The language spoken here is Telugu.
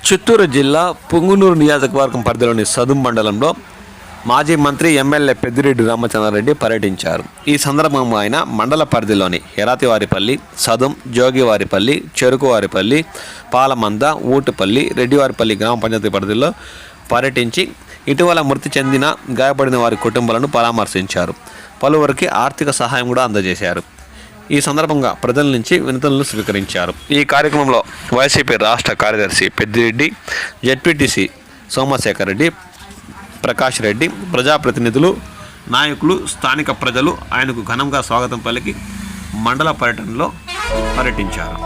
చిత్తూరు జిల్లా పుంగునూరు నియోజకవర్గం పరిధిలోని సదుం మండలంలో మాజీ మంత్రి ఎమ్మెల్యే పెద్దిరెడ్డి రామచంద్రారెడ్డి పర్యటించారు. ఈ సందర్భంగా ఆయన మండల పరిధిలోని ఎరాతివారిపల్లి, సదుం, జోగివారిపల్లి, చెరుకువారిపల్లి, పాలమంద, ఊటుపల్లి, రెడ్డివారిపల్లి గ్రామ పంచాయతీ పరిధిలో పర్యటించి ఇటీవల మృతి చెందిన గాయపడిన వారి కుటుంబాలను పరామర్శించారు. పలువురికి ఆర్థిక సహాయం కూడా అందజేశారు. ఈ సందర్భంగా ప్రజల నుంచి వినతులను స్వీకరించారు. ఈ కార్యక్రమంలో వైసీపీ రాష్ట్ర కార్యదర్శి పెద్దిరెడ్డి, జెడ్పీటీసీ సోమశేఖర్ రెడ్డి, ప్రకాష్ రెడ్డి, ప్రజాప్రతినిధులు, నాయకులు, స్థానిక ప్రజలు ఆయనకు ఘనంగా స్వాగతం పలికి మండల పర్యటనలో పర్యటించారు.